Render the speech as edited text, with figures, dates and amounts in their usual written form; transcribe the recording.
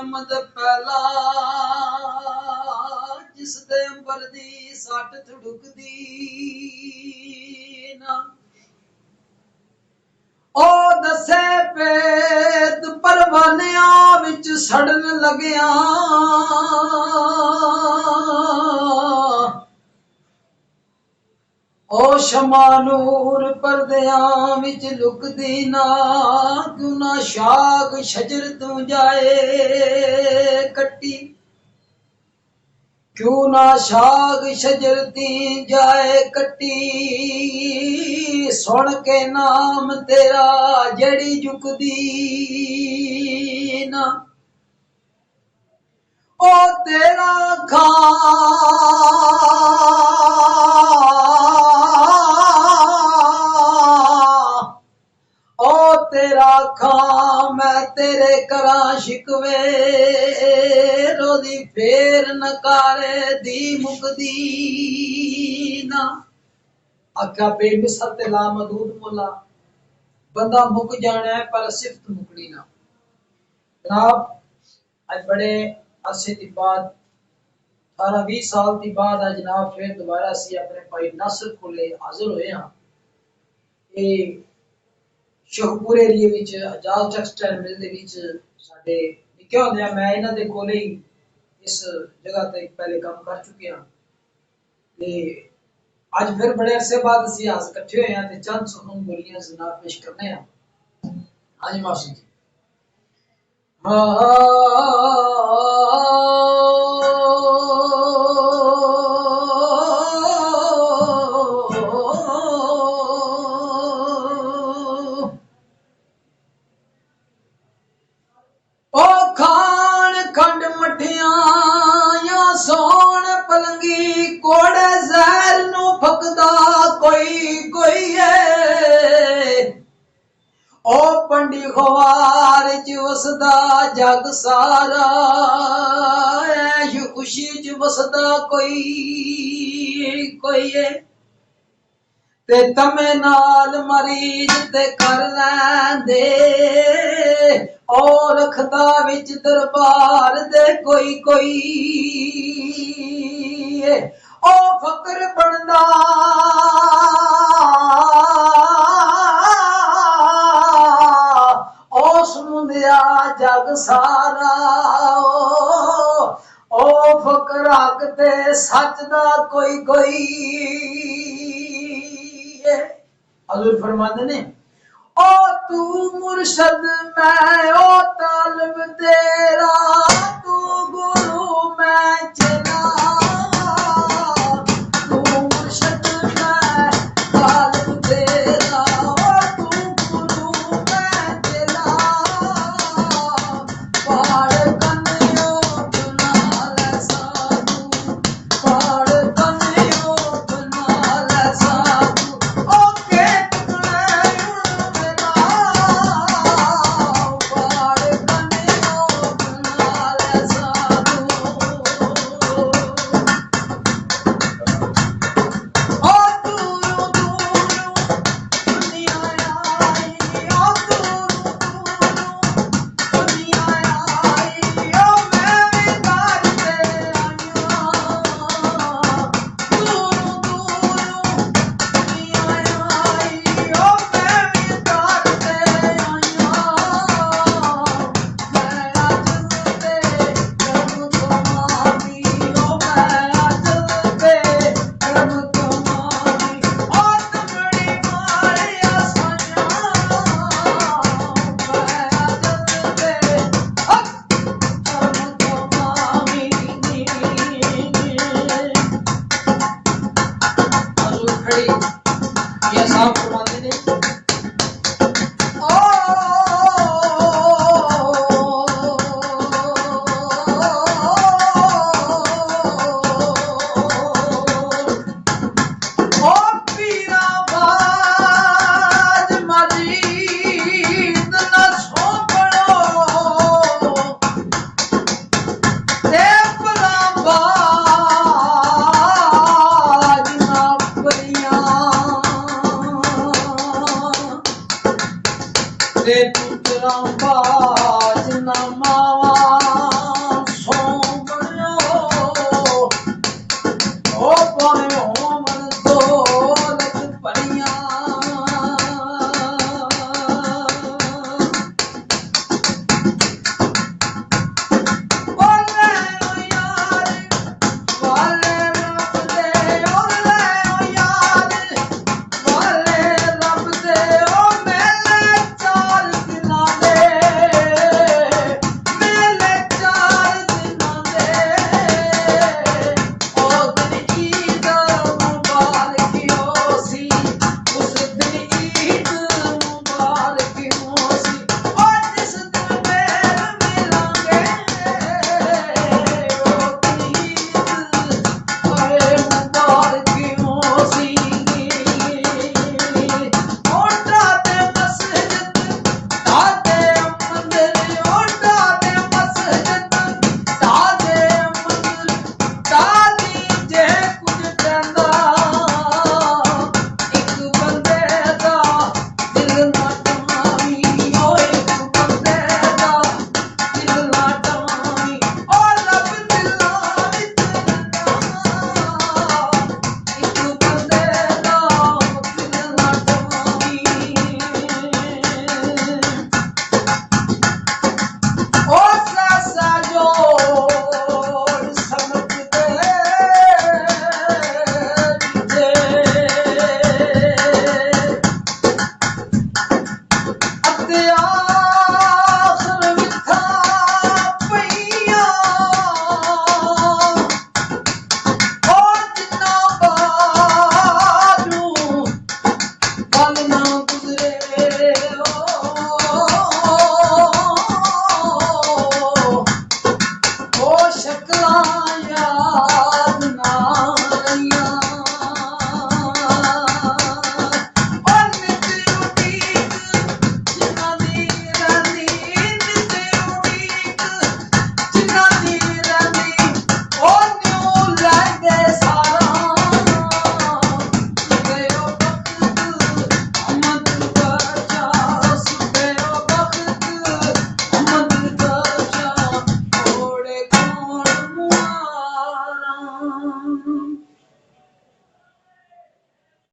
ਜਨਮ ਦੇ ਪਹਿਲਾ ਜਿਸ ਦੇ ਅੰਬਰ ਦੀ ਸੱਟ ਧੜਕਦੀ ਨਾ ਉਹ ਦੱਸੇ ਭੇਦ ਪਰਵਾਨਿਆਂ ਵਿੱਚ ਸੜਨ ਲੱਗਿਆ ਉਹ ਸ਼ਮਾ ਨੂਰ ਪਰਦਿਆਂ ਵਿੱਚ ਲੁਕਦੀ ਨਾ ਕਿਉਂ ਨਾ ਸ਼ਾਖ ਸ਼ਜਰ ਤੂੰ ਜਾਏ ਕੱਟੀ क्यों ना शाग शजरती जाए कट्टी सुन के नाम तेरा जड़ी झुकदी ना ओ तेरा खां ओ तेरा खां मैं तेरे करा शिकवे रोदी फेर नकारे दी मुकदी ना आख्या बेमिसल ते लामदूद मुला बंदा मुक जाना है पर सिफत मुकनी ना। जनाब आज बड़े अरसे की बाद 18-20 साल की बाद आज जनाब फिर दोबारा सी अपने भाई नासिर कोले हाजिर होए हां। ये शोहपुर area which Azad textile mill दे विच साडे निक्के होंदे मैं इन्हां दे कोले ही इस जगह ते पहले काम कर चुके हां ते आज फिर बड़े अरसे बाद असीं हाज़ इकट्ठे होए हां ते चंद सुखन बोलियां जनाब पेश करने हां। हां जी मासी जी कोड़े जहर नू फकदा कोई कोई है ओ पंडी ख्वार च वसदा जग सारा ऐश खुशी च वसदा कोई कोई है ते तमे नाल मरीज ते कर लैंदे और रखदा विच दरबार दे कोई कोई ओ फकर बनदा ओ सुनदिया जग सारा ओ फकर हक ते सच दा कोई कोई हजूर फरमाते ने ओ तू मुर्शद मैं ओ तालिब तेरा तू गुरु मैं चला ते पुत्रा बाज न मावा ਆ